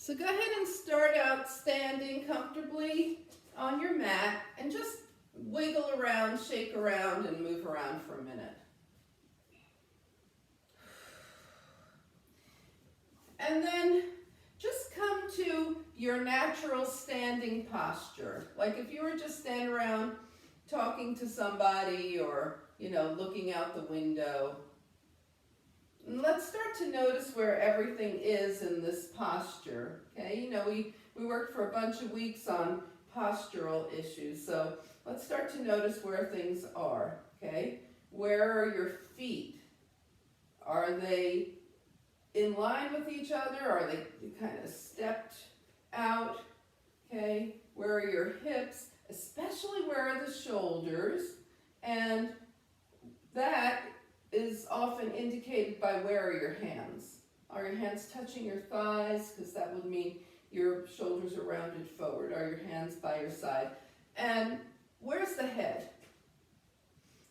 So go ahead and start out standing comfortably on your mat and just wiggle around, shake around, and move around for a minute. And then just come to your natural standing posture. Like if you were just standing around talking to somebody or, looking out the window. And let's start to notice where everything is in this posture. Okay, we worked for a bunch of weeks on postural issues. So let's start to notice where things are. Okay, where are your feet? Are they in line with each other? Are they kind of stepped out? Okay, where are your hips? Especially where are the shoulders? And that is often indicated by where are your hands. Are your hands touching your thighs? Because that would mean your shoulders are rounded forward. Are your hands by your side? And where's the head?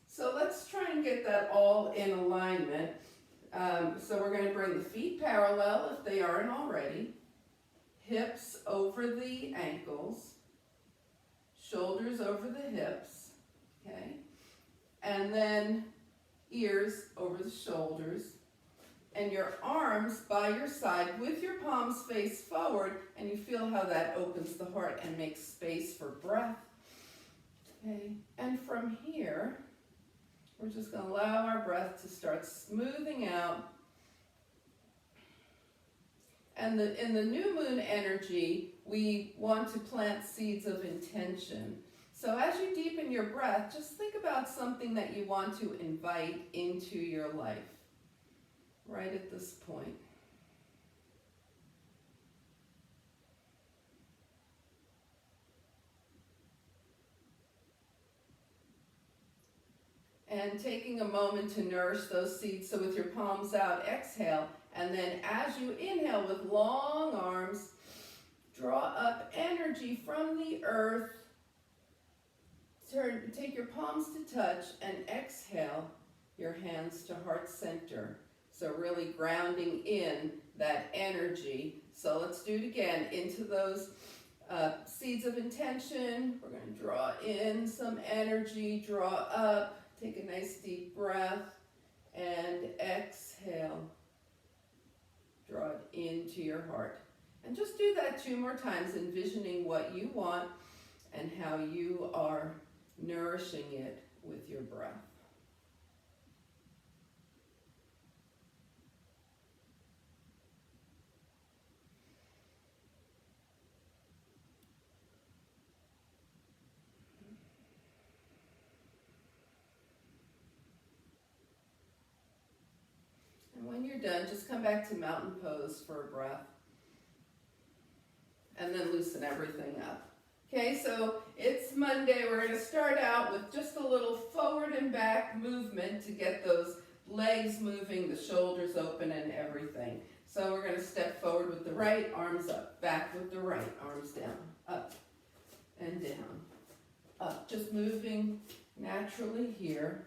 So let's try and get that all in alignment. So we're going to bring the feet parallel if they aren't already. Hips over the ankles. Shoulders over the hips. Okay? And then ears over the shoulders. And your arms by your side with your palms face forward, and you feel how that opens the heart and makes space for breath. Okay? And from here, we're just going to allow our breath to start smoothing out. And in the new moon energy, we want to plant seeds of intention. So as you deepen your breath, just think about something that you want to invite into your life right at this point. And taking a moment to nourish those seeds. So with your palms out, exhale. And then as you inhale with long arms, draw up energy from the earth. Take your palms to touch and exhale your hands to heart center. So really grounding in that energy. So let's do it again into those seeds of intention. We're going to draw in some energy, draw up, take a nice deep breath, and exhale. Draw it into your heart. And just do that 2 more times, envisioning what you want and how you are nourishing it with your breath. And when you're done, just come back to mountain pose for a breath. And then loosen everything up. Okay, so it's Monday. We're going to start out with just a little forward and back movement to get those legs moving, the shoulders open and everything. So we're going to step forward with the right, arms up, back with the right, arms down, up and down, up. Just moving naturally here.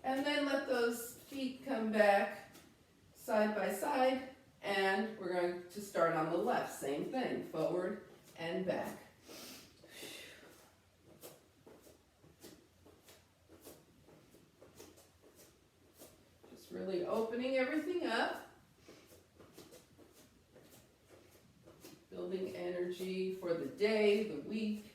And then let those feet come back side by side, and we're going to start on the left. Same thing, forward and back. Just really opening everything up. Building energy for the day, the week.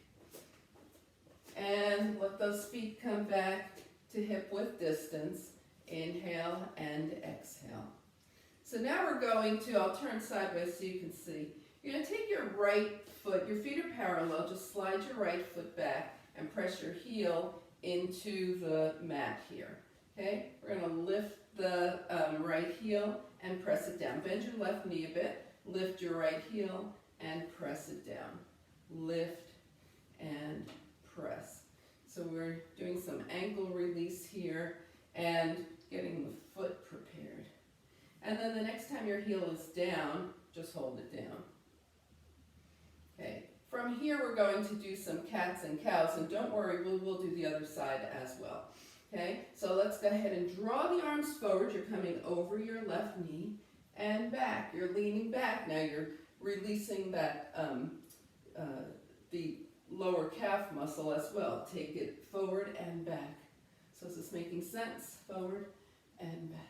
And let those feet come back to hip width distance. Inhale and exhale. So now we're going to, I'll turn sideways so you can see. You're going to take your right foot, your feet are parallel, just slide your right foot back and press your heel into the mat here. Okay? We're going to lift the right heel and press it down. Bend your left knee a bit, lift your right heel and press it down. Lift and press. So we're doing some ankle release here and getting the foot prepared. And then the next time your heel is down, just hold it down. Okay, from here we're going to do some cats and cows, and don't worry, we will do the other side as well. Okay, so let's go ahead and draw the arms forward. You're coming over your left knee and back. You're leaning back. Now you're releasing that the lower calf muscle as well. Take it forward and back. So is this making sense? Forward and back.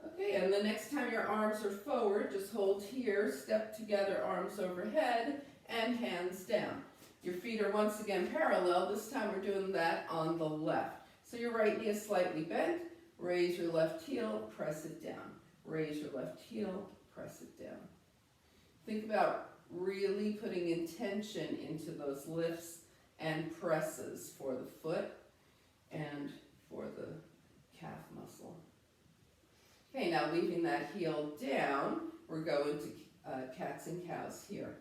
Okay, and the next time your arms are forward, just hold here, step together, arms overhead, and hands down. Your feet are once again parallel. This time we're doing that on the left. So your right knee is slightly bent. Raise your left heel, press it down. Raise your left heel, press it down. Think about really putting intention into those lifts and presses for the foot and for the calf muscle. Okay, now leaving that heel down, we're going to cats and cows here.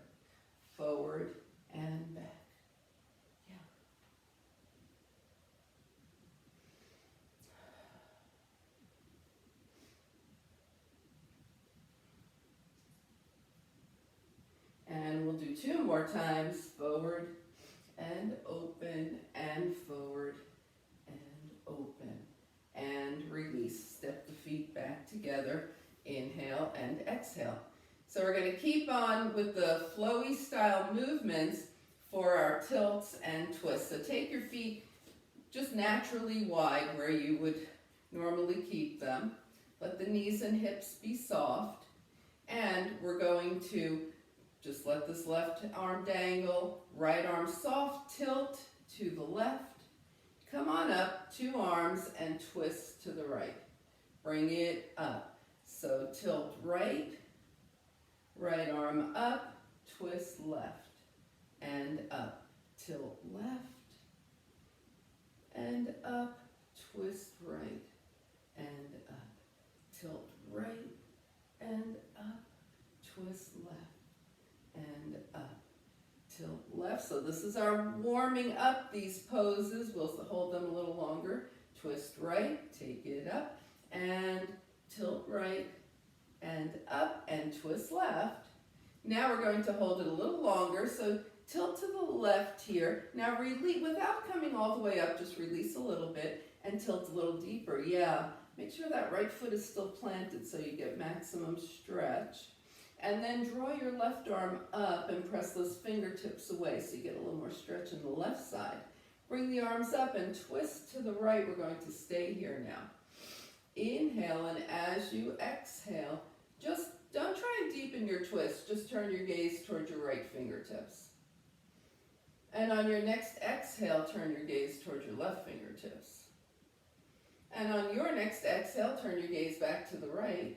Forward and back. Yeah. And we'll do 2 more times. Forward and open and forward and open. And release. Step the feet back together. Inhale and exhale. So we're going to keep on with the flowy style movements for our tilts and twists. So take your feet just naturally wide where you would normally keep them. Let the knees and hips be soft. And we're going to just let this left arm dangle, right arm soft, tilt to the left. Come on up, 2 arms, and twist to the right. Bring it up. So tilt right, right arm up, twist left, and up. Tilt left, and up, twist right, and up. Tilt right, and up, twist left, and up. Tilt left. So this is our warming up these poses. We'll hold them a little longer. Twist right, take it up, and tilt right, and up, and twist left. Now we're going to hold it a little longer, so tilt to the left here. Now release, without coming all the way up, just release a little bit and tilt a little deeper. Yeah, make sure that right foot is still planted so you get maximum stretch. And then draw your left arm up and press those fingertips away so you get a little more stretch on the left side. Bring the arms up and twist to the right. We're going to stay here now. Inhale, and as you exhale, just don't try and deepen your twist. Just turn your gaze towards your right fingertips. And on your next exhale, turn your gaze towards your left fingertips. And on your next exhale, turn your gaze back to the right.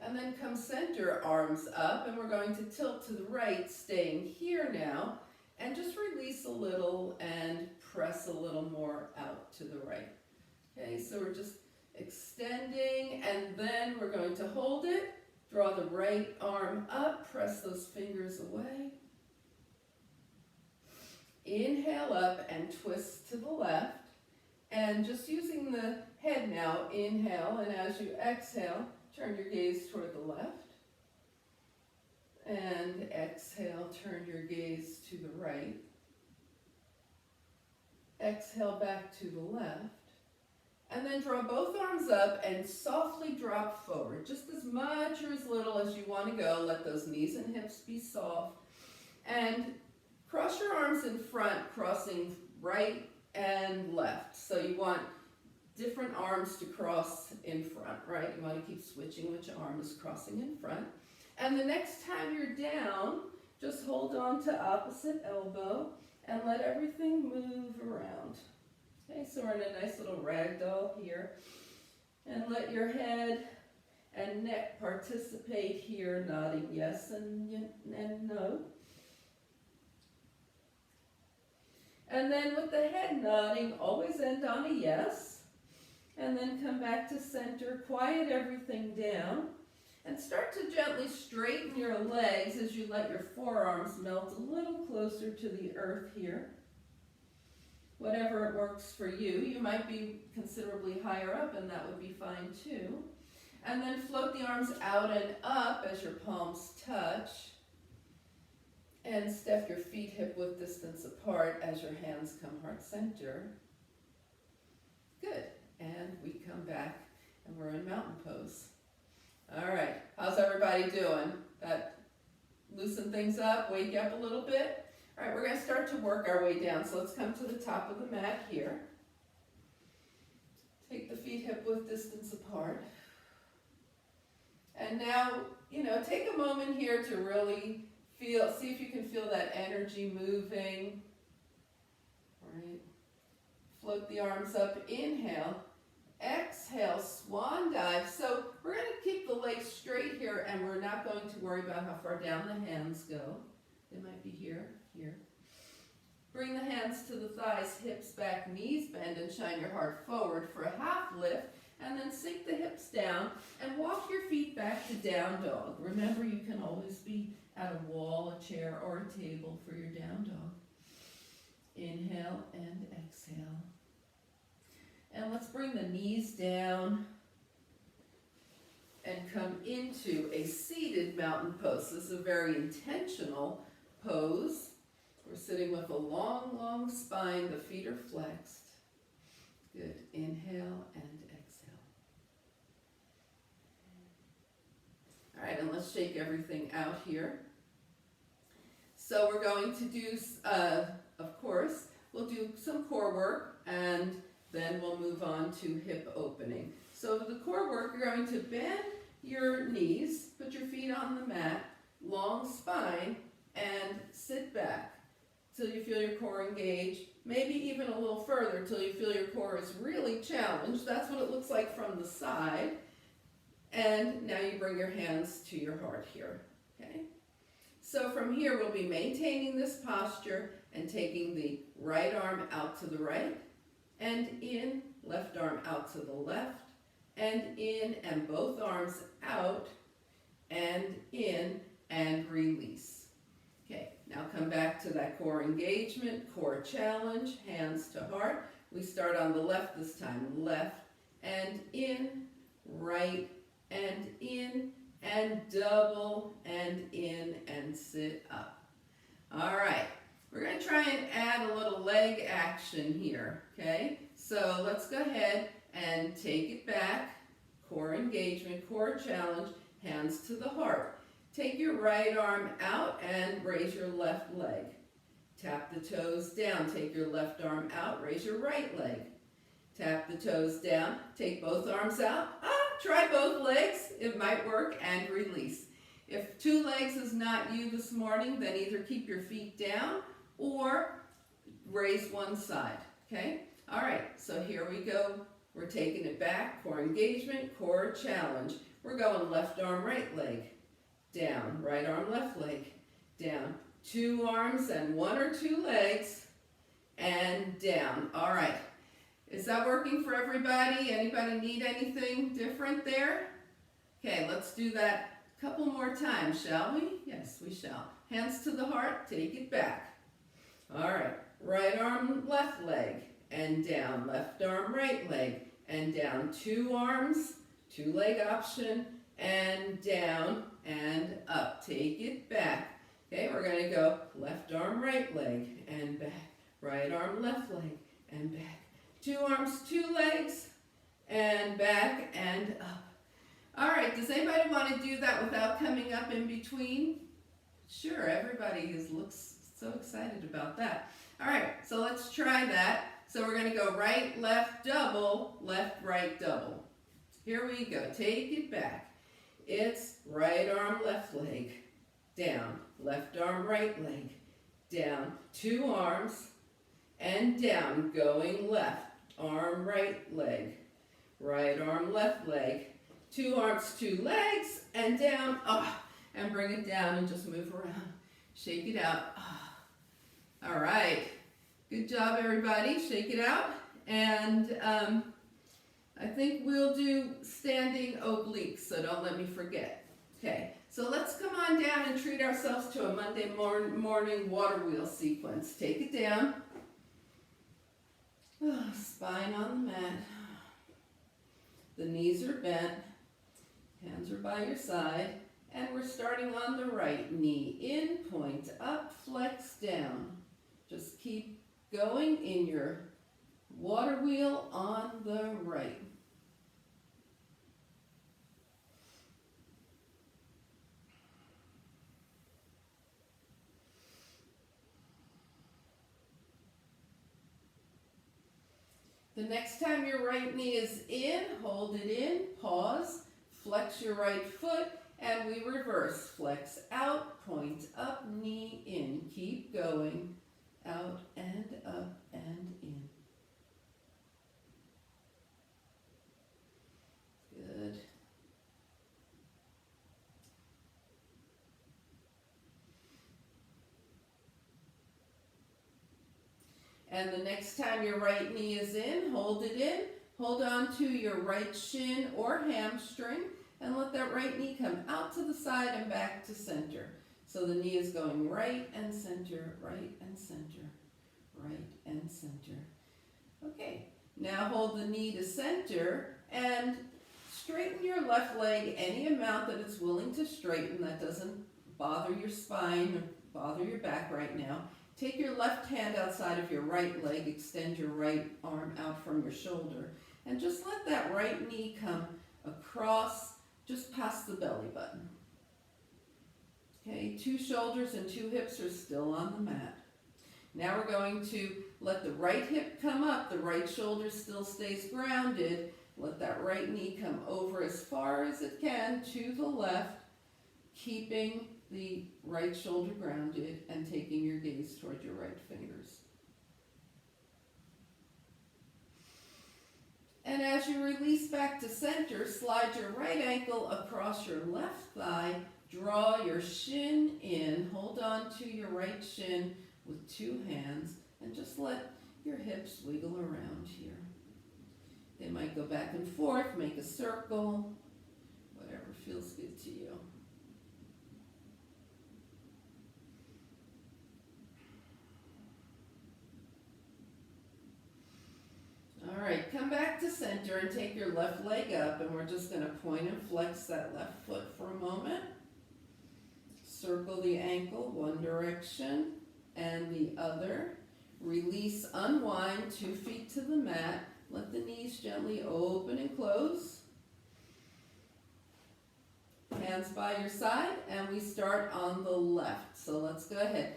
And then come center, arms up, and we're going to tilt to the right, staying here now, and just release a little and press a little more out to the right. Okay, so we're just extending, and then we're going to hold it, draw the right arm up, press those fingers away. Inhale up and twist to the left, and just using the head now, inhale, and as you exhale, turn your gaze toward the left, and exhale, turn your gaze to the right. Exhale back to the left, and then draw both arms up and softly drop forward, just as much or as little as you want to go. Let those knees and hips be soft, and cross your arms in front, crossing right and left. So you want different arms to cross in front, right? You want to keep switching which arm is crossing in front. And the next time you're down, just hold on to opposite elbow and let everything move around. Okay, so we're in a nice little ragdoll here. And let your head and neck participate here, nodding yes and no. And then with the head nodding, always end on a yes. And then come back to center, quiet everything down, and start to gently straighten your legs as you let your forearms melt a little closer to the earth here. Whatever works for you. You might be considerably higher up, and that would be fine too. And then float the arms out and up as your palms touch. And step your feet hip-width distance apart as your hands come heart center. Good. And we come back and we're in mountain pose. All right. How's everybody doing? That loosen things up, wake you up a little bit? All right, we're going to start to work our way down. So let's come to the top of the mat here. Take the feet hip-width distance apart. And now, take a moment here to really see if you can feel that energy moving. All right. Float the arms up, inhale. Exhale, swan dive. So we're going to keep the legs straight here, and we're not going to worry about how far down the hands go. They might be here. Bring the hands to the thighs, hips back, knees bend, and shine your heart forward for a half lift. And then sink the hips down and walk your feet back to down dog. Remember, you can always be at a wall, a chair, or a table for your down dog. Inhale and exhale. And let's bring the knees down and come into a seated mountain pose. This is a very intentional pose. We're sitting with a long, long spine. The feet are flexed. Good. Inhale and exhale. All right, and let's shake everything out here. So we're going to do, of course, we'll do some core work, and then we'll move on to hip opening. So the core work, you're going to bend your knees, put your feet on the mat, long spine, and sit back till you feel your core engaged, maybe even a little further till you feel your core is really challenged. That's what it looks like from the side. And now you bring your hands to your heart here, okay? So from here, we'll be maintaining this posture and taking the right arm out to the right and in, left arm out to the left and in, and both arms out and in and release. Okay, now come back to that core engagement, core challenge, hands to heart. We start on the left this time, left and in, right and in, and double and in, and sit up. All right, we're going to try and add a little leg action here, okay? So let's go ahead and take it back, core engagement, core challenge, hands to the heart. Take your right arm out and raise your left leg. Tap the toes down, take your left arm out, raise your right leg. Tap the toes down, take both arms out. Try both legs, it might work, and release. If two legs is not you this morning, then either keep your feet down or raise one side, okay? All right, so here we go. We're taking it back, core engagement, core challenge. We're going left arm, right leg, down, right arm, left leg, down. Two arms and one or two legs, and down. All right. Is that working for everybody? Anybody need anything different there? Okay, let's do that a couple more times, shall we? Yes, we shall. Hands to the heart, take it back. All right, right arm, left leg, and down. Left arm, right leg, and down. Two arms, two leg option, and down and up. Take it back. Okay, we're going to go left arm, right leg, and back. Right arm, left leg, and back. Two arms, two legs, and back and up. All right, does anybody want to do that without coming up in between? Sure, everybody looks so excited about that. All right, so let's try that. So we're going to go right, left, double, left, right, double. Here we go. Take it back. It's right arm, left leg, down. Left arm, right leg, down. Two arms, and down, going left. Arm, right leg, right arm, left leg, two arms, two legs, and down, and bring it down and just move around. Shake it out. All right, good job everybody, shake it out. And I think we'll do standing obliques, so don't let me forget. Okay, so let's come on down and treat ourselves to a Monday morning water wheel sequence. Take it down. Spine on the mat. The knees are bent. Hands are by your side, and we're starting on the right knee. In, point up, flex down. Just keep going in your water wheel on the right. The next time your right knee is in, hold it in, pause, flex your right foot, and we reverse. Flex out, point up, knee in. Keep going, out and up and in. Good. And the next time your right knee is in, hold it in. Hold on to your right shin or hamstring and let that right knee come out to the side and back to center. So the knee is going right and center, right and center, right and center. Okay, now hold the knee to center and straighten your left leg any amount that it's willing to straighten. That doesn't bother your spine or bother your back right now. Take your left hand outside of your right leg, extend your right arm out from your shoulder, and just let that right knee come across, just past the belly button. Okay, 2 shoulders and 2 hips are still on the mat. Now we're going to let the right hip come up, the right shoulder still stays grounded. Let that right knee come over as far as it can to the left, keeping the right shoulder grounded and taking your gaze toward your right fingers. And as you release back to center, slide your right ankle across your left thigh, draw your shin in, hold on to your right shin with 2 hands, and just let your hips wiggle around here. They might go back and forth, make a circle, whatever feels good to you. All right, come back to center and take your left leg up, and we're just going to point and flex that left foot for a moment. Circle the ankle one direction and the other. Release, unwind, 2 feet to the mat. Let the knees gently open and close. Hands by your side, and we start on the left. So let's go ahead.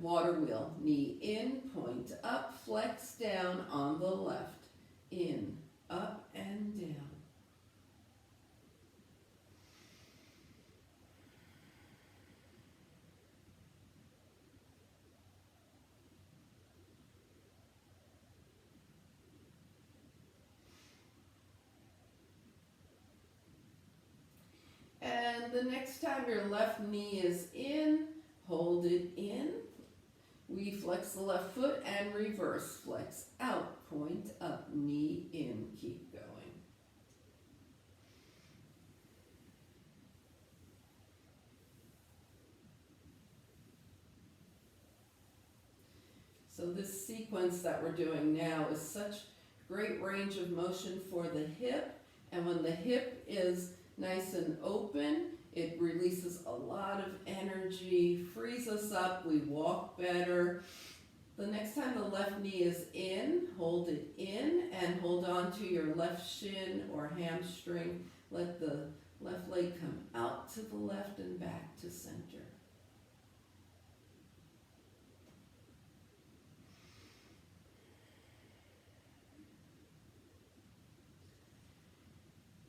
Water wheel, knee in, point up, flex down on the left. In, up and down. And the next time your left knee is in, hold it in. We flex the left foot and reverse. Flex out, point up, knee in. Keep going. So this sequence that we're doing now is such great range of motion for the hip. And when the hip is nice and open, it releases a lot of energy, frees us up, we walk better. The next time the left knee is in, hold it in and hold on to your left shin or hamstring. Let the left leg come out to the left and back to center.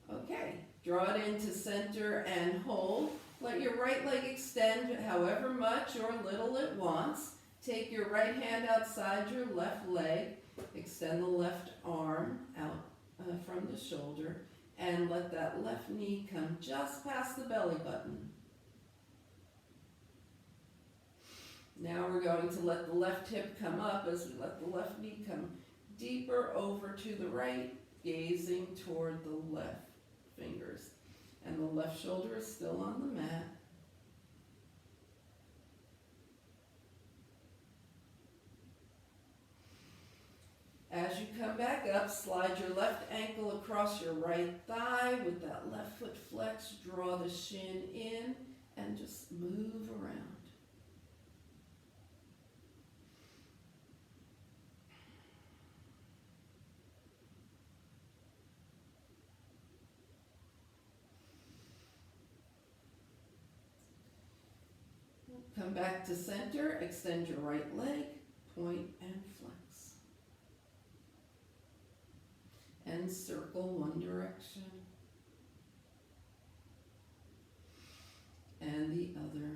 Okay. Draw it into center and hold. Let your right leg extend however much or little it wants. Take your right hand outside your left leg. Extend the left arm out from the shoulder. And let that left knee come just past the belly button. Now we're going to let the left hip come up as we let the left knee come deeper over to the right, gazing toward the left fingers. And the left shoulder is still on the mat. As you come come back up, slide your left ankle across your right thigh with that left foot flex, draw the shin in, and just move around. Come back to center, extend your right leg, point and flex. And circle one direction. And the other.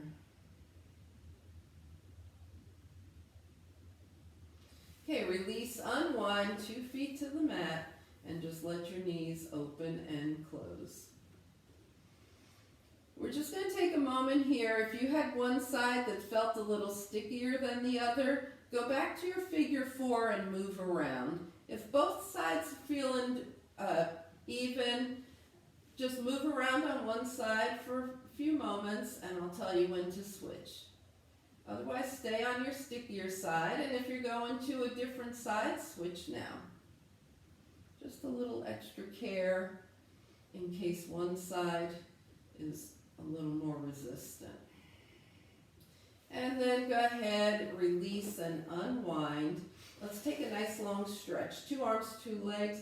Okay, release, unwind, 2 feet to the mat, and just let your knees open and close. We're just going to take a moment here. If you had one side that felt a little stickier than the other, go back to your figure 4 and move around. If both sides are feeling even, just move around on one side for a few moments and I'll tell you when to switch. Otherwise, stay on your stickier side, and if you're going to a different side, switch now. Just a little extra care in case one side is a little more resistant. And then go ahead, release and unwind. Let's take a nice long stretch. 2 arms, 2 legs.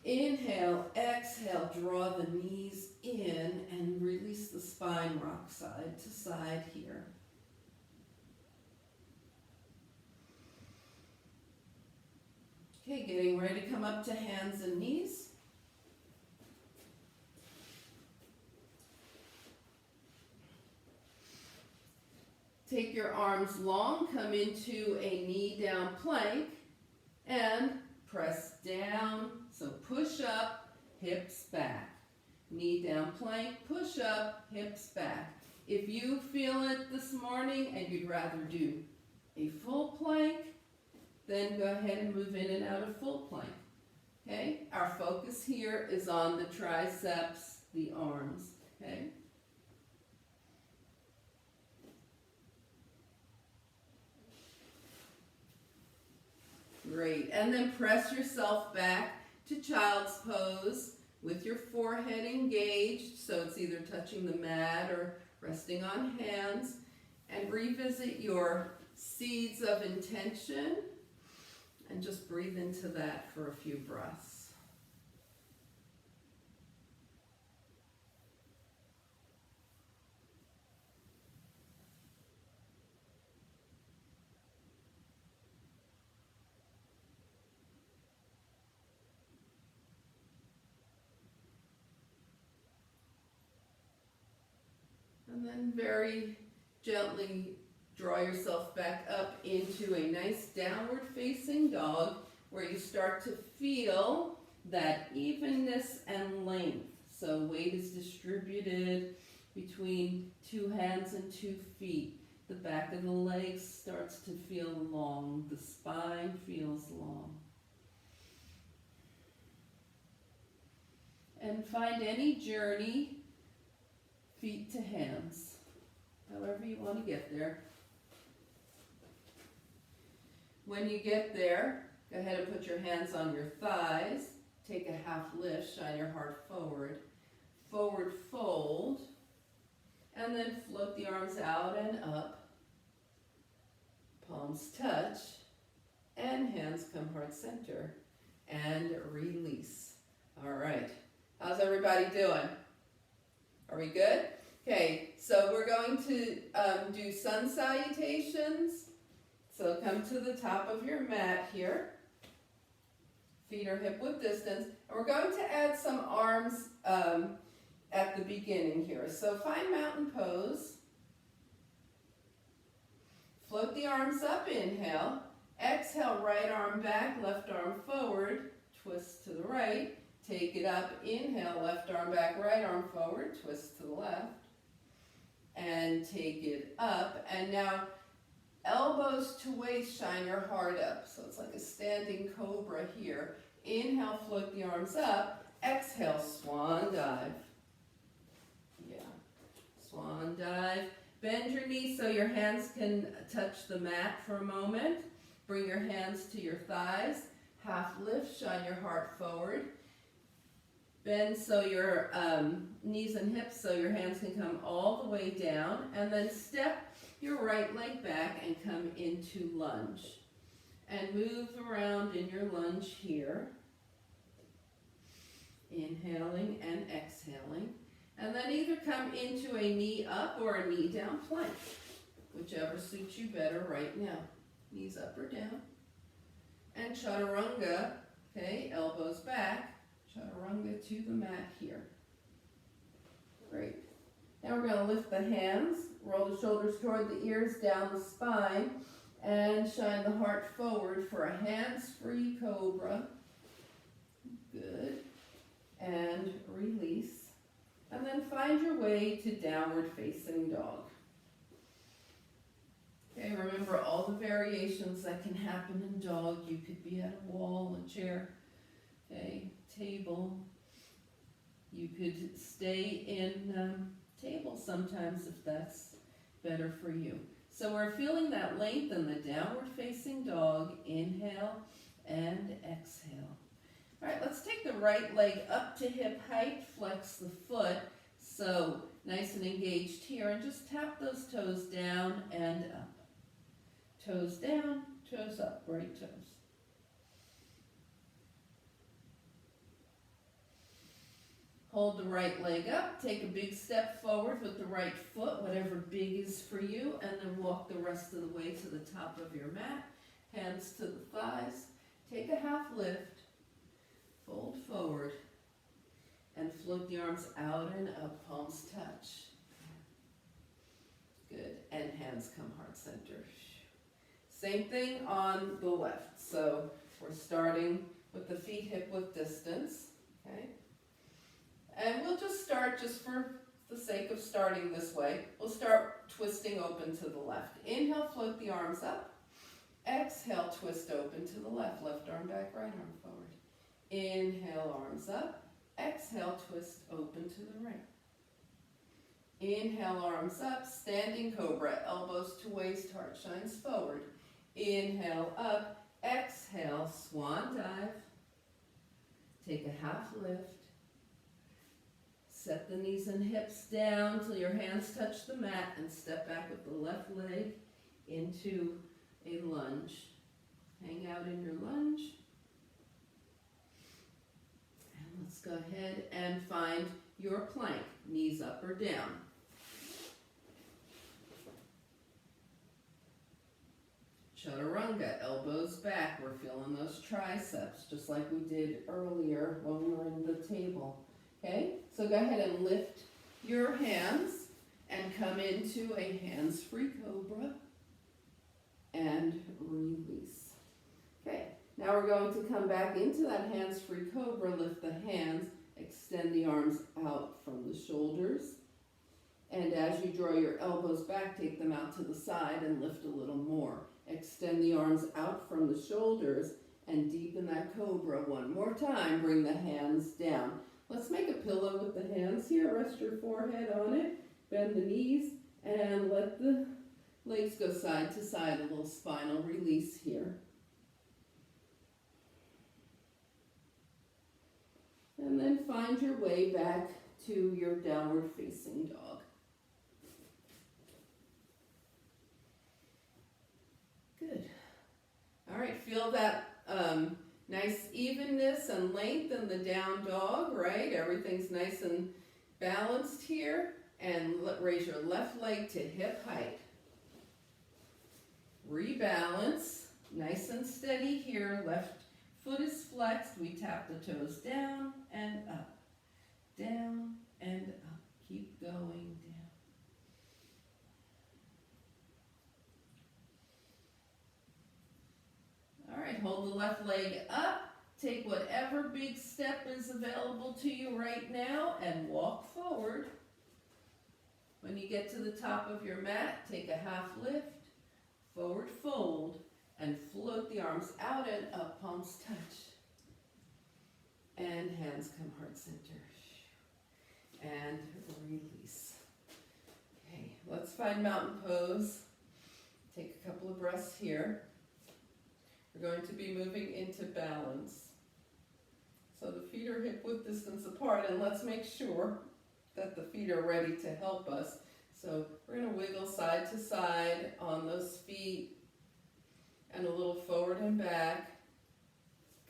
Inhale, exhale, draw the knees in and release the spine, rock side to side here. Okay, getting ready to come up to hands and knees. Take your arms long, come into a knee down plank, and press down. So push up, hips back. Knee down plank, push up, hips back. If you feel it this morning and you'd rather do a full plank, then go ahead and move in and out of full plank. Okay? Our focus here is on the triceps, the arms. Okay? Great. And then press yourself back to child's pose with your forehead engaged, so it's either touching the mat or resting on hands. And revisit your seeds of intention and just breathe into that for a few breaths. And then very gently draw yourself back up into a nice downward facing dog where you start to feel that evenness and length. So weight is distributed between 2 hands and 2 feet. The back of the legs starts to feel long. The spine feels long. And find any journey, feet to hands, however you want to get there. When you get there, go ahead and put your hands on your thighs. Take a half lift, shine your heart forward. Forward fold. And then float the arms out and up. Palms touch. And hands come heart center. And release. All right. How's everybody doing? Are we good? Okay, so we're going to do sun salutations. So come to the top of your mat here. Feet are hip width distance. And we're going to add some arms at the beginning here. So find mountain pose. Float the arms up, inhale. Exhale, right arm back, left arm forward. Twist to the right. Take it up, inhale, left arm back, right arm forward. Twist to the left. And take it up. And now elbows to waist, shine your heart up. So it's like a standing cobra here. Inhale, float the arms up. Exhale, swan dive. Yeah, swan dive. Bend your knees so your hands can touch the mat for a moment. Bring your hands to your thighs. Half lift, shine your heart forward. Bend so your knees and hips so your hands can come all the way down, and then step your right leg back and come into lunge. And move around in your lunge here. Inhaling and exhaling. And then either come into a knee up or a knee down plank, whichever suits you better right now. Knees up or down. And chaturanga, okay, elbows back. Chaturanga to the mat here. Great. Now we're going to lift the hands, roll the shoulders toward the ears, down the spine, and shine the heart forward for a hands-free cobra. Good. And release. And then find your way to downward facing dog. Okay, remember all the variations that can happen in dog. You could be at a wall, a chair, okay, table. You could stay in table sometimes if that's better for you. So we're feeling that length in the downward facing dog. Inhale and exhale. All right, let's take the right leg up to hip height, flex the foot, so nice and engaged here, and just tap those toes down and up. Toes down, toes up, right toes. Hold the right leg up, take a big step forward with the right foot, whatever big is for you, and then walk the rest of the way to the top of your mat. Hands to the thighs, take a half lift, fold forward, and float the arms out and up, palms touch. Good, and hands come heart center. Same thing on the left. So we're starting with the feet hip width distance, okay? And we'll just start, just for the sake of starting this way, we'll start twisting open to the left. Inhale, float the arms up. Exhale, twist open to the left. Left arm back, right arm forward. Inhale, arms up. Exhale, twist open to the right. Inhale, arms up, standing cobra, elbows to waist, heart shines forward. Inhale, up. Exhale, swan dive. Take a half lift. Set the knees and hips down till your hands touch the mat, and step back with the left leg into a lunge. Hang out in your lunge. And let's go ahead and find your plank, knees up or down. Chaturanga, elbows back. We're feeling those triceps, just like we did earlier when we were in the table. Okay, so go ahead and lift your hands and come into a hands-free cobra and release. Okay, now we're going to come back into that hands-free cobra, lift the hands, extend the arms out from the shoulders. And as you draw your elbows back, take them out to the side and lift a little more. Extend the arms out from the shoulders and deepen that cobra one more time. Bring the hands down. Let's make a pillow with the hands here. Rest your forehead on it. Bend the knees and let the legs go side to side. A little spinal release here. And then find your way back to your downward facing dog. Good. All right, feel that nice evenness and length in the down dog, right? Everything's nice and balanced here. And raise your left leg to hip height. Rebalance, nice and steady here. Left foot is flexed. We tap the toes down and up, down and up. Keep going down. All right, hold the left leg up. Take whatever big step is available to you right now and walk forward. When you get to the top of your mat, take a half lift, forward fold, and float the arms out and up, palms touch. And hands come heart center. And release. Okay, let's find mountain pose. Take a couple of breaths here. We're going to be moving into balance. So the feet are hip width distance apart, and let's make sure that the feet are ready to help us. So we're going to wiggle side to side on those feet and a little forward and back,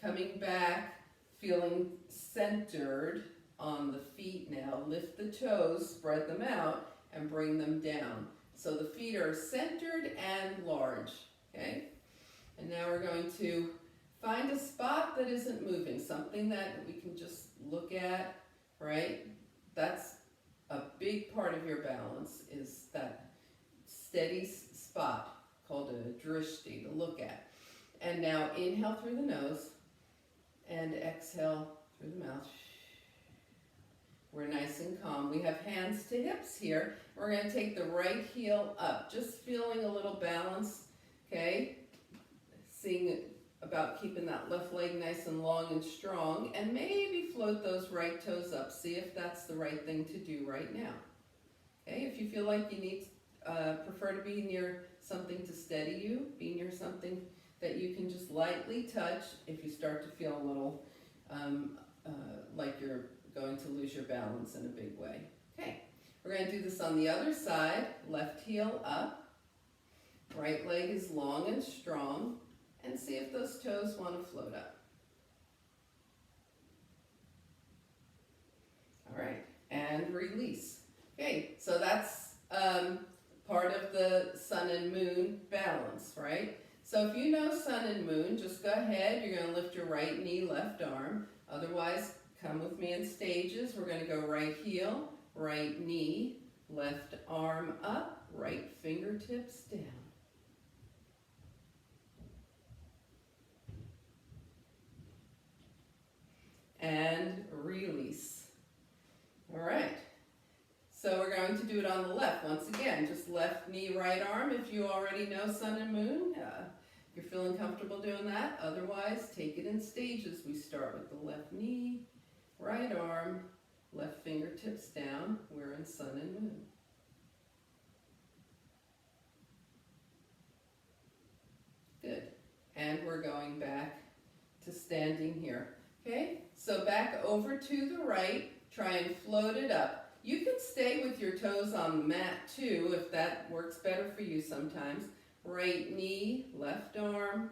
coming back, feeling centered on the feet now. Lift the toes, spread them out, and bring them down. So the feet are centered and large, okay? And now we're going to find a spot that isn't moving, something that we can just look at, right? That's a big part of your balance, is that steady spot called a drishti, to look at. And now inhale through the nose and exhale through the mouth. We're nice and calm. We have hands to hips here. We're going to take the right heel up, just feeling a little balance, okay? Seeing about keeping that left leg nice and long and strong, and maybe float those right toes up. See if that's the right thing to do right now. Okay, if you feel like you need, prefer to be near something to steady you, be near something that you can just lightly touch if you start to feel a little like you're going to lose your balance in a big way. Okay, we're going to do this on the other side. Left heel up, right leg is long and strong, and see if those toes want to float up. All right, and release. Okay, so that's part of the sun and moon balance, right? So if you know sun and moon, just go ahead. You're going to lift your right knee, left arm. Otherwise, come with me in stages. We're going to go right heel, right knee, left arm up, right fingertips down. And release. All right. So we're going to do it on the left. Once again, just left knee, right arm. If you already know sun and moon, if you're feeling comfortable doing that. Otherwise, take it in stages. We start with the left knee, right arm, left fingertips down. We're in sun and moon. Good. And we're going back to standing here. Okay, so back over to the right, try and float it up. You can stay with your toes on the mat too, if that works better for you sometimes. Right knee, left arm,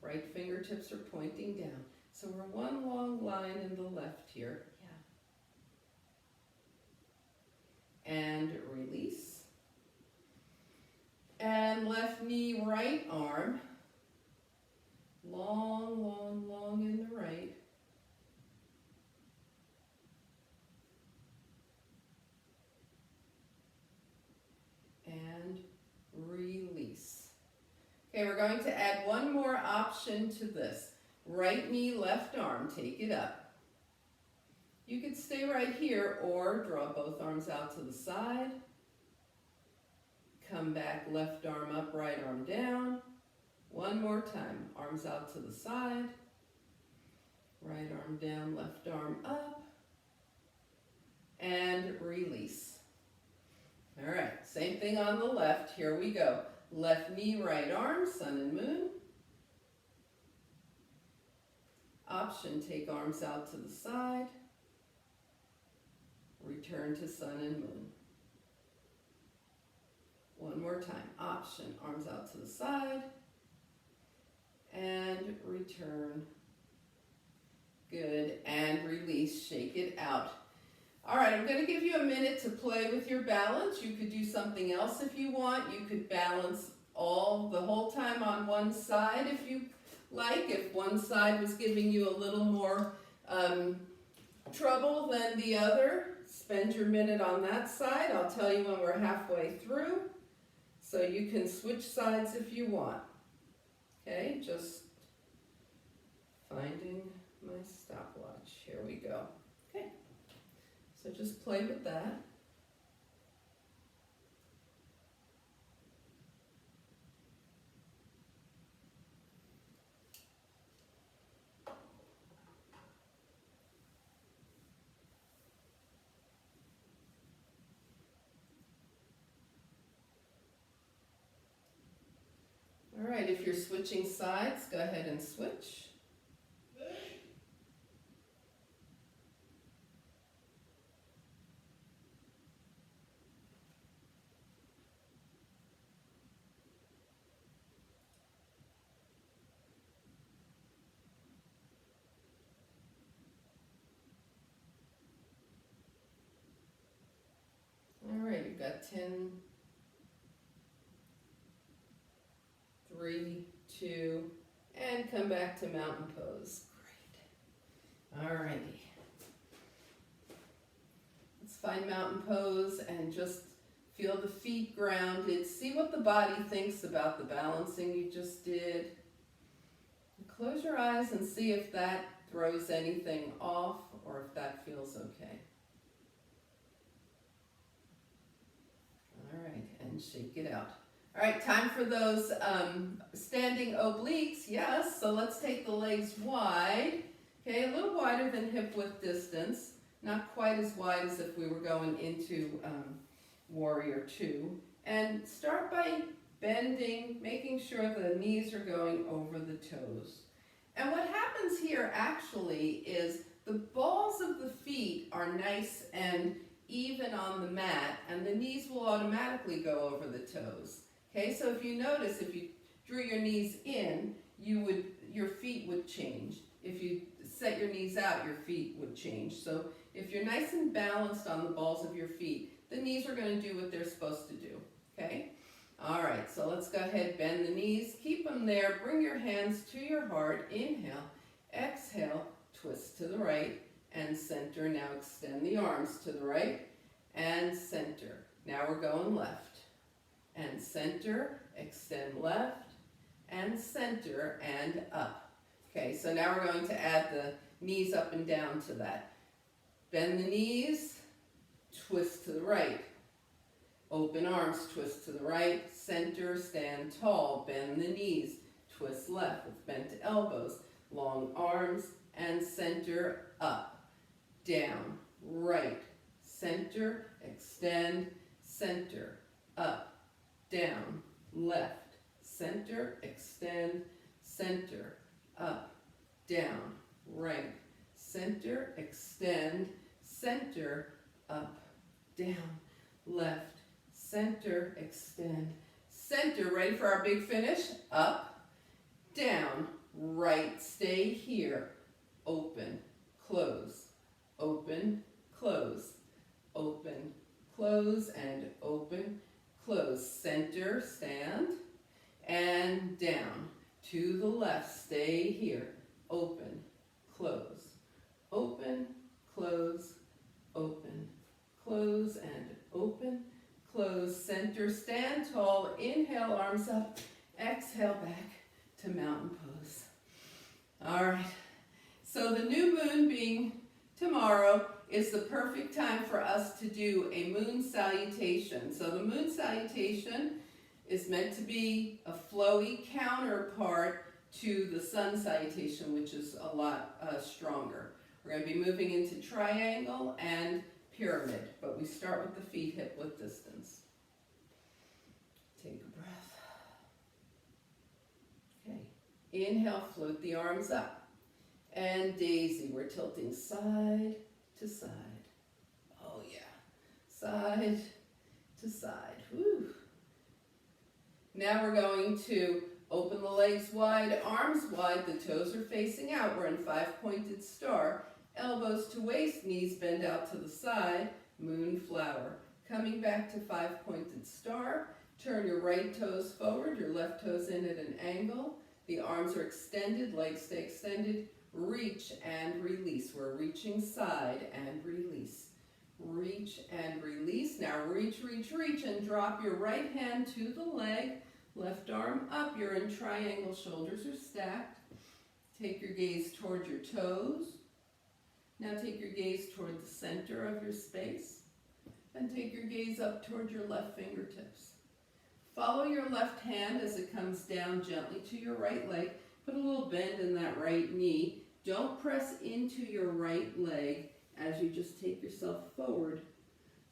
right fingertips are pointing down. So we're one long line in the left here. Yeah. And release. And left knee, right arm. Long, long, long in the right. And release. Okay, we're going to add one more option to this. Right knee, left arm, take it up. You could stay right here or draw both arms out to the side. Come back, left arm up, right arm down. One more time, arms out to the side. Right arm down, left arm up. And release. All right, same thing on the left. Here we go. Left knee, right arm, sun and moon. Option, take arms out to the side. Return to sun and moon. One more time. Option, arms out to the side. And return. Good. And release. Shake it out. All right, I'm going to give you a minute to play with your balance. You could do something else if you want. You could balance the whole time on one side if you like. If one side was giving you a little more trouble than the other, spend your minute on that side. I'll tell you when we're halfway through. So you can switch sides if you want. Okay, just finding my stopwatch. Here we go. Okay, so just play with that. All All right, if you're switching sides, go ahead and switch. All right, you've got 10, 3, 2, and come back to mountain pose. Great. All righty. Let's find mountain pose and just feel the feet grounded. See what the body thinks about the balancing you just did. Close your eyes and see if that throws anything off or if that feels okay. All right, and shake it out. All right, time for those standing obliques. Yes, so let's take the legs wide. Okay, a little wider than hip width distance. Not quite as wide as if we were going into Warrior Two. And start by bending, making sure the knees are going over the toes. And what happens here actually is the balls of the feet are nice and even on the mat, and the knees will automatically go over the toes. Okay, so if you notice, if you drew your knees in, your feet would change. If you set your knees out, your feet would change. So if you're nice and balanced on the balls of your feet, the knees are going to do what they're supposed to do. Okay? All right, so let's go ahead, bend the knees, keep them there, bring your hands to your heart, inhale, exhale, twist to the right, and center. Now extend the arms to the right, and center. Now we're going left, and center, extend left, and center, and up. Okay, so now we're going to add the knees up and down to that. Bend the knees, twist to the right. Open arms, twist to the right, center, stand tall, bend the knees, twist left with bent elbows, long arms, and center, up, down, right, center, extend, center, up, down, left, center, extend, center, up, down, right, center, extend, center, up, down, left, center, extend, center. Ready for our big finish? Up, down, right, stay here, open, close, open, close, open, close, and open, close. Center, stand, and down. To the left, stay here, open, close, open, close, open, close, and open, close. Center, stand tall, inhale, arms up, exhale back to mountain pose. All right, so the new moon being tomorrow is the perfect time for us to do a moon salutation. So the moon salutation is meant to be a flowy counterpart to the sun salutation, which is a lot stronger. We're going to be moving into triangle and pyramid, but we start with the feet hip width distance. Take a breath. Okay, inhale, float the arms up. And daisy, we're tilting side to side. Oh yeah, side to side. Woo. Now we're going to open the legs wide, arms wide, the toes are facing out. We're in 5-pointed star. Elbows to waist, knees bend out to the side, moonflower. Coming back to 5-pointed star, turn your right toes forward, your left toes in at an angle. The arms are extended, legs stay extended. Reach and release. We're reaching side and release. Reach and release. Now reach, reach, reach, and drop your right hand to the leg. Left arm up. You're in triangle, shoulders are stacked. Take your gaze toward your toes. Now take your gaze toward the center of your space. And take your gaze up toward your left fingertips. Follow your left hand as it comes down gently to your right leg. Put a little bend in that right knee. Don't press into your right leg as you just take yourself forward.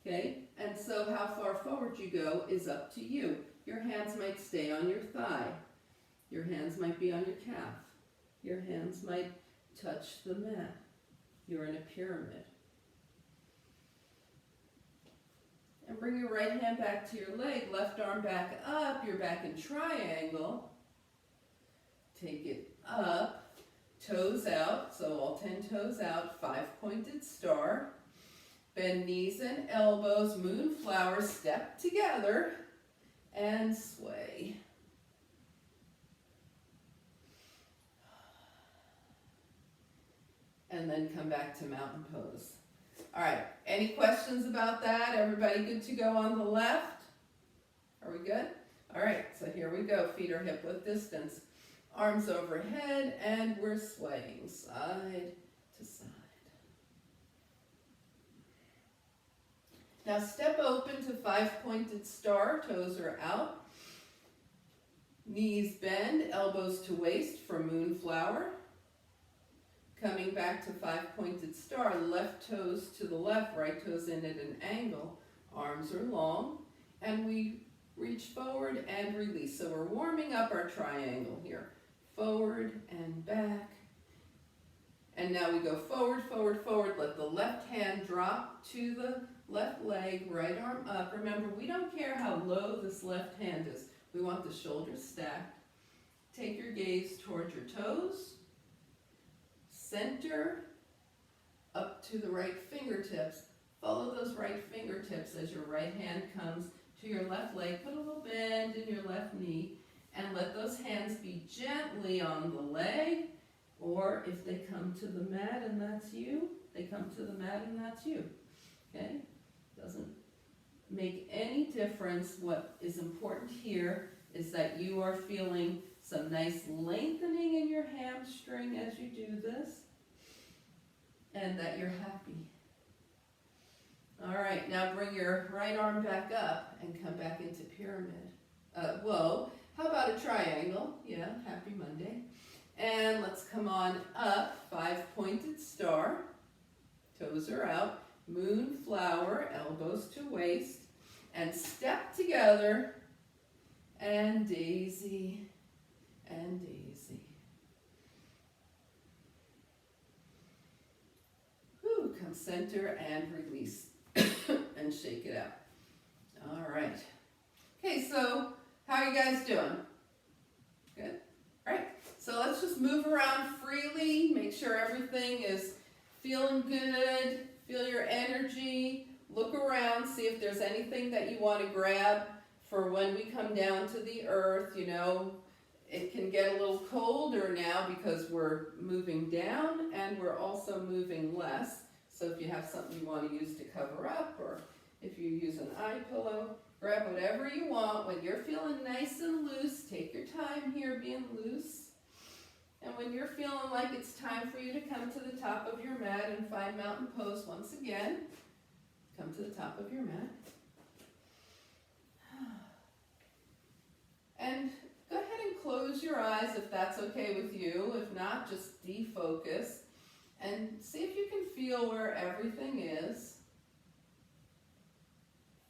Okay? And so how far forward you go is up to you. Your hands might stay on your thigh. Your hands might be on your calf. Your hands might touch the mat. You're in a pyramid. And bring your right hand back to your leg, left arm back up. You're back in triangle. Take it up, toes out, so all 10 toes out, 5-pointed star. Bend knees and elbows, moonflower, step together, and sway. And then come back to mountain pose. All right, any questions about that? Everybody good to go on the left? Are we good? All right, so here we go. Feet are hip width distance. Arms overhead, and we're swaying side to side. Now step open to 5-pointed star, toes are out. Knees bend, elbows to waist for moonflower. Coming back to 5-pointed star, left toes to the left, right toes in at an angle. Arms are long, and we reach forward and release. So we're warming up our triangle here. Forward and back. And now we go forward, forward, forward. Let the left hand drop to the left leg, right arm up. Remember, we don't care how low this left hand is. We want the shoulders stacked. Take your gaze towards your toes. Center up to the right fingertips. Follow those right fingertips as your right hand comes to your left leg. Put a little bend in your left knee and let those hands be gently on the leg, or if they come to the mat and that's you, they come to the mat and that's you. Okay? Doesn't make any difference. What is important here is that you are feeling some nice lengthening in your hamstring as you do this, and that you're happy. All right, now bring your right arm back up and come back into pyramid. Whoa, how about a triangle? Yeah, happy Monday. And let's come on up, 5-pointed star. Toes are out. Moonflower, elbows to waist. And step together. And daisy. And daisy. Whew, come center and release. And shake it out. All right. Okay, so how are you guys doing? Good? All right. So let's just move around freely. Make sure everything is feeling good. Feel your energy. Look around. See if there's anything that you want to grab for when we come down to the earth. You know, it can get a little colder now because we're moving down and we're also moving less. So if you have something you want to use to cover up, or if you use an eye pillow, grab whatever you want. When you're feeling nice and loose, take your time here being loose. And when you're feeling like it's time for you to come to the top of your mat and find mountain pose once again, come to the top of your mat. And go ahead and close your eyes if that's okay with you. If not, just defocus and see if you can feel where everything is.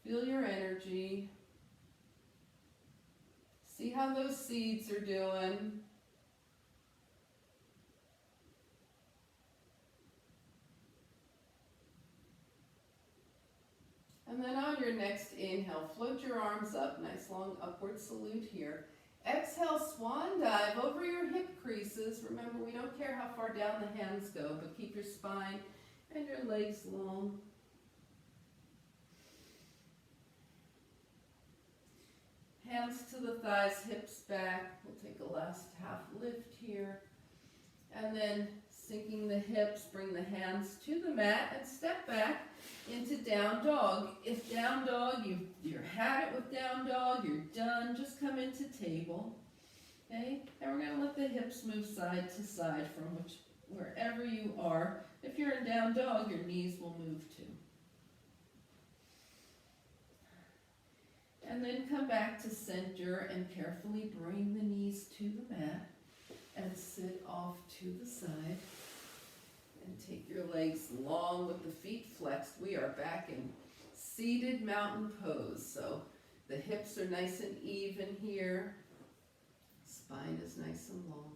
Feel your energy. See how those seeds are doing. And then on your next inhale, float your arms up, nice long upward salute here. Exhale, swan dive over your hip creases. Remember, we don't care how far down the hands go, but keep your spine and your legs long. Hands to the thighs, hips back. We'll take a last half lift here. And then sinking the hips, bring the hands to the mat and step back into down dog. If down dog, you're had it with down dog, you're done, just come into table. Okay? And we're going to let the hips move side to side from wherever you are. If you're in down dog, your knees will move too. And then come back to center and carefully bring the knees to the mat and sit off to the side. And take your legs long with the feet flexed. We are back in seated mountain pose. So the hips are nice and even here. spine is nice and long.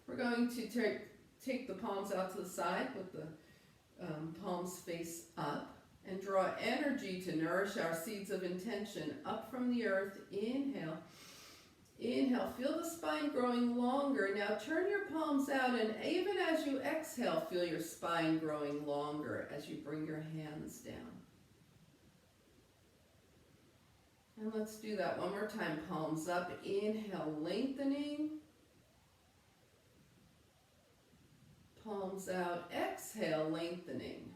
We're going to take the palms out to the side with the palms face up and draw energy to nourish our seeds of intention up from the earth. Inhale. Inhale, feel the spine growing longer. Now turn your palms out, and even as you exhale, feel your spine growing longer as you bring your hands down. And let's do that one more time. Palms up. Inhale, lengthening. Palms out. Exhale, lengthening.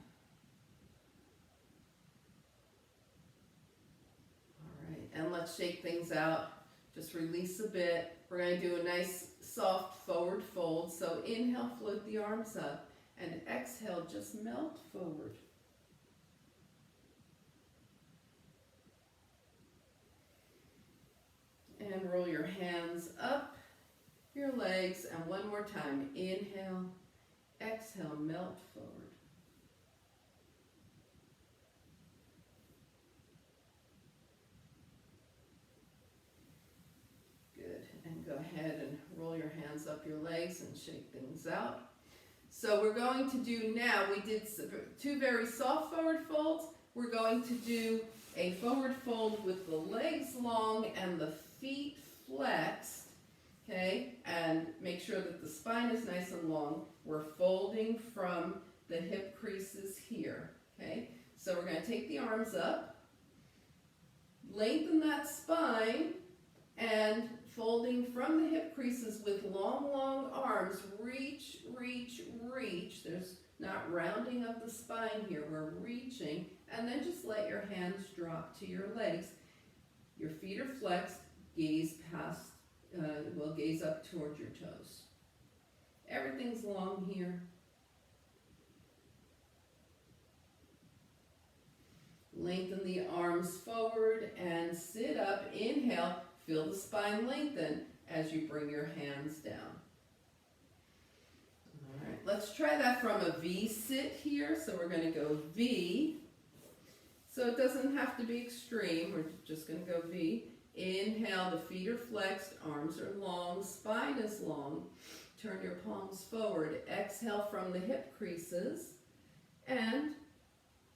All right, and let's shake things out. Just release a bit. We're going to do a nice soft forward fold. So inhale, float the arms up, and exhale, just melt forward. And roll your hands up your legs, and one more time. Inhale, exhale, melt forward. Go ahead and roll your hands up your legs and shake things out. So we're going to do now, we did two very soft forward folds. We're going to do a forward fold with the legs long and the feet flexed, okay? And make sure that the spine is nice and long. We're folding from the hip creases here, okay? So we're going to take the arms up, lengthen that spine, and folding from the hip creases with long, long arms, reach, reach, reach. There's not rounding of the spine here. We're reaching, and then just let your hands drop to your legs. Your feet are flexed. Gaze past, gaze up towards your toes. Everything's long here. Lengthen the arms forward and sit up. Inhale. Feel the spine lengthen as you bring your hands down. All right, let's try that from a V sit here. So we're going to go V. So it doesn't have to be extreme. We're just going to go V. Inhale, the feet are flexed, arms are long, spine is long. Turn your palms forward. Exhale from the hip creases. And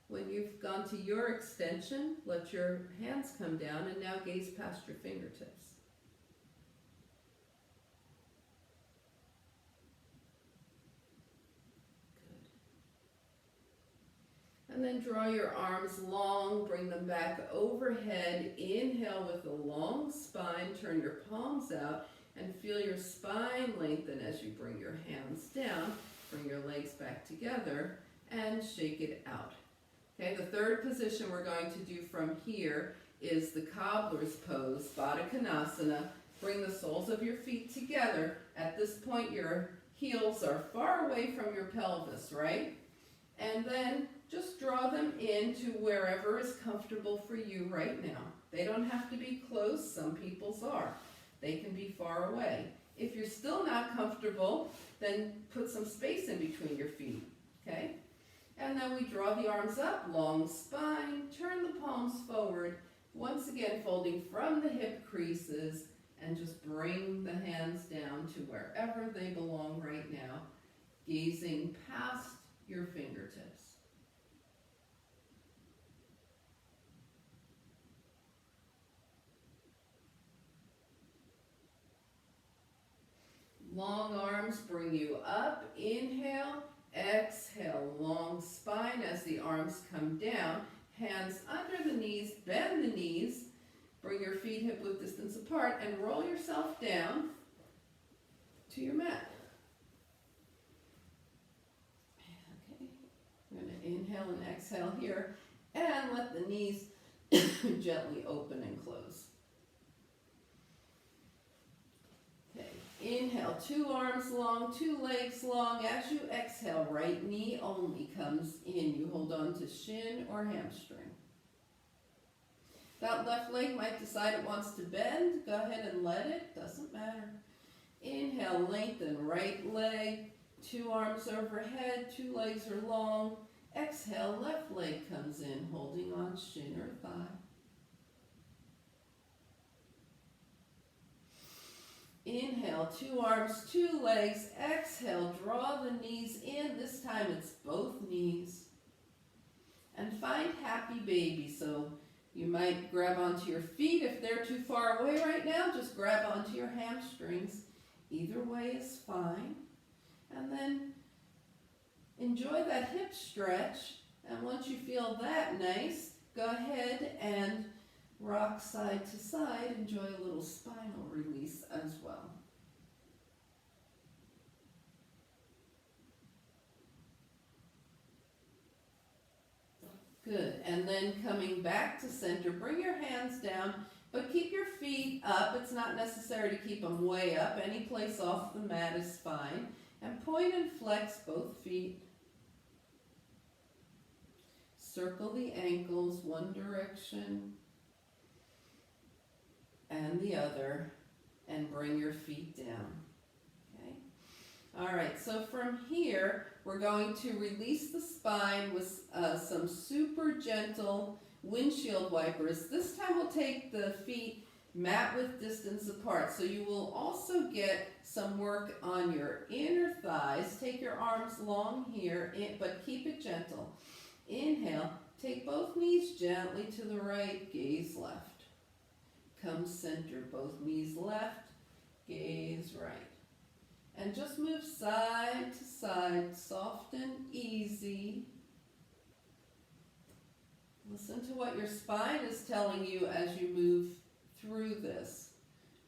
when you've gone to your extension, let your hands come down, and now gaze past your fingertips. Good. And then draw your arms long, bring them back overhead. Inhale with a long spine, turn your palms out, and feel your spine lengthen as you bring your hands down. Bring your legs back together and shake it out. Okay, the third position we're going to do from here is the cobbler's pose, Baddha Konasana. Bring the soles of your feet together. At this point, your heels are far away from your pelvis, right? And then just draw them into wherever is comfortable for you right now. They don't have to be close. Some people's are. They can be far away. If you're still not comfortable, then put some space in between your feet, okay? And then we draw the arms up, long spine, turn the palms forward, once again folding from the hip creases, and just bring the hands down to wherever they belong right now, gazing past your fingertips. Long arms bring you up, inhale. Exhale, long spine as the arms come down, hands under the knees, bend the knees, bring your feet hip-width distance apart, and roll yourself down to your mat. Okay, we're going to inhale and exhale here, and let the knees gently open and close. Inhale, two arms long, two legs long. As you exhale, right knee only comes in. You hold on to shin or hamstring. That left leg might decide it wants to bend. Go ahead and let it. Doesn't matter. Inhale, lengthen right leg. Two arms overhead, two legs are long. Exhale, left leg comes in, holding on shin or thigh. Inhale, 2 arms, 2 legs. Exhale, draw the knees in. This time it's both knees. And find happy baby. So you might grab onto your feet. If they're too far away right now, just grab onto your hamstrings. Either way is fine. And then enjoy that hip stretch. And once you feel that nice, go ahead and rock side to side. Enjoy a little spinal release as well. Good. And then coming back to center, bring your hands down, but keep your feet up. It's not necessary to keep them way up. Any place off the mat is fine. And point and flex both feet. Circle the ankles one direction and the other, and bring your feet down. Okay? All right, so from here, we're going to release the spine with some super gentle windshield wipers. This time we'll take the feet mat width distance apart. So you will also get some work on your inner thighs. Take your arms long here, but keep it gentle. Inhale, take both knees gently to the right, gaze left. Come center, both knees left, gaze right. And just move side to side, soft and easy. Listen to what your spine is telling you as you move through this,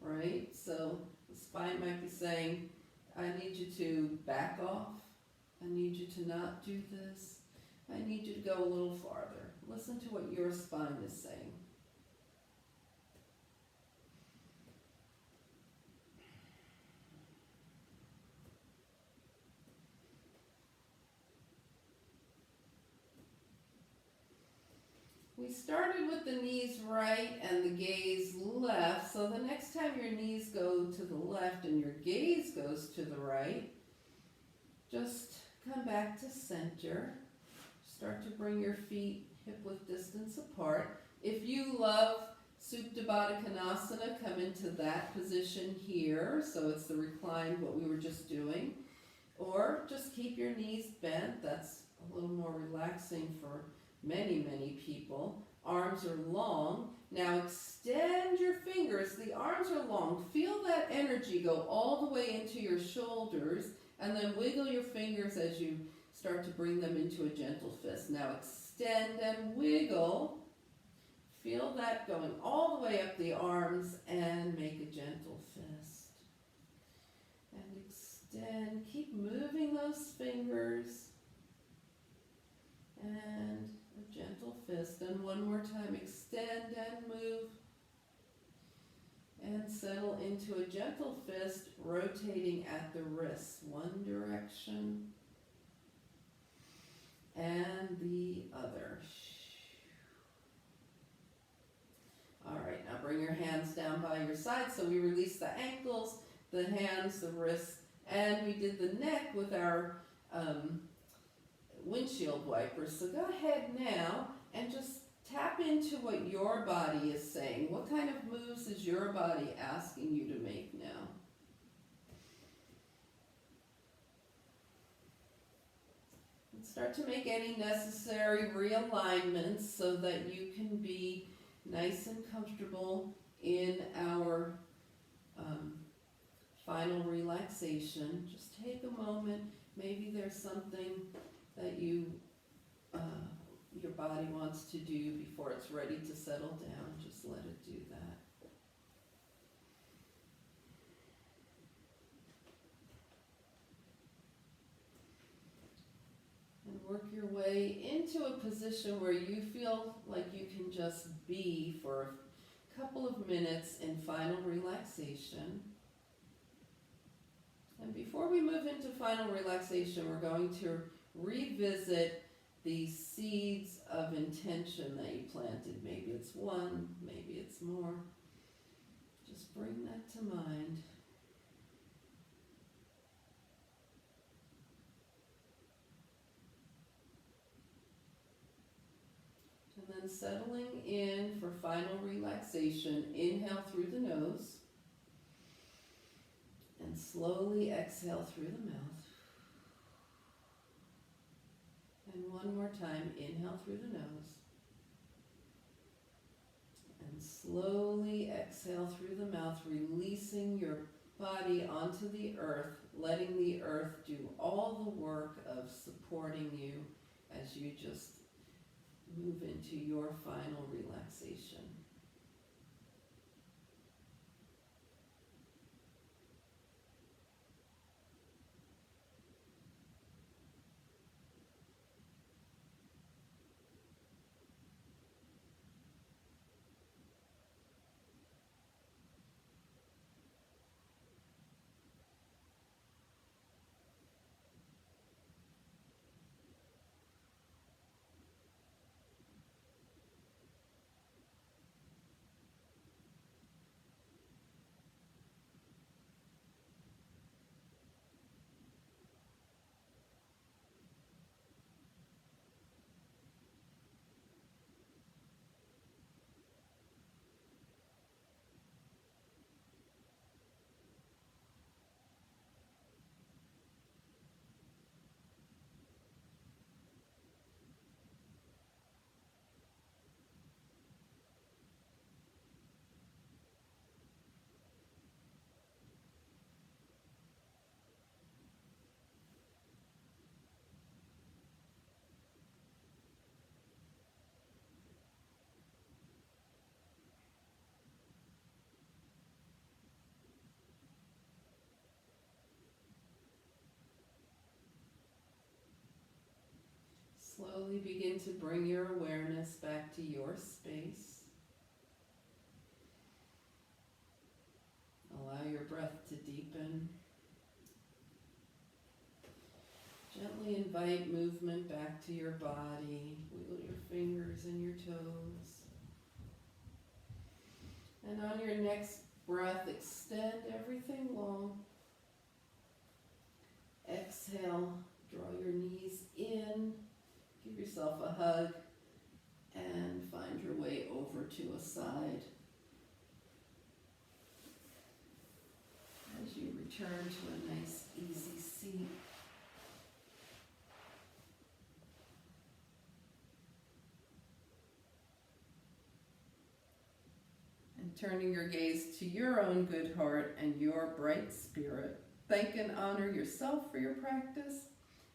right? So the spine might be saying, I need you to back off. I need you to not do this. I need you to go a little farther. Listen to what your spine is saying. We started with the knees right and the gaze left, so the next time your knees go to the left and your gaze goes to the right, just come back to center. Start to bring your feet hip width distance apart. If you love Supta Baddha Konasana, come into that position here, so it's the reclined, what we were just doing. Or just keep your knees bent. That's a little more relaxing for many, many people. Arms are long. Now extend your fingers. The arms are long. Feel that energy go all the way into your shoulders, and then wiggle your fingers as you start to bring them into a gentle fist. Now extend and wiggle. Feel that going all the way up the arms, and make a gentle fist. And extend. Keep moving those fingers. And a gentle fist. And one more time, extend and move. And settle into a gentle fist, rotating at the wrists. One direction and the other. All right, now bring your hands down by your side. So we released the ankles, the hands, the wrists, and we did the neck with our windshield wipers. So go ahead now and just tap into what your body is saying. What kind of moves is your body asking you to make now? And start to make any necessary realignments so that you can be nice and comfortable in our final relaxation. Just take a moment. Maybe there's something that your body wants to do before it's ready to settle down. Just let it do that. And work your way into a position where you feel like you can just be for a couple of minutes in final relaxation. And before we move into final relaxation, we're going to revisit the seeds of intention that you planted. Maybe it's one, maybe it's more. Just bring that to mind. And then settling in for final relaxation, inhale through the nose. And slowly exhale through the mouth. And one more time, inhale through the nose. And slowly exhale through the mouth, releasing your body onto the earth, letting the earth do all the work of supporting you as you just move into your final relaxation. Slowly begin to bring your awareness back to your space. Allow your breath to deepen. Gently invite movement back to your body. Wiggle your fingers and your toes. And on your next breath, extend everything long. Exhale, draw your knees in. Give yourself a hug and find your way over to a side. As you return to a nice, easy seat. And turning your gaze to your own good heart and your bright spirit. Thank and honor yourself for your practice.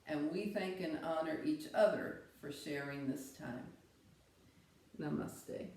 And we thank and honor each other for sharing this time. Namaste.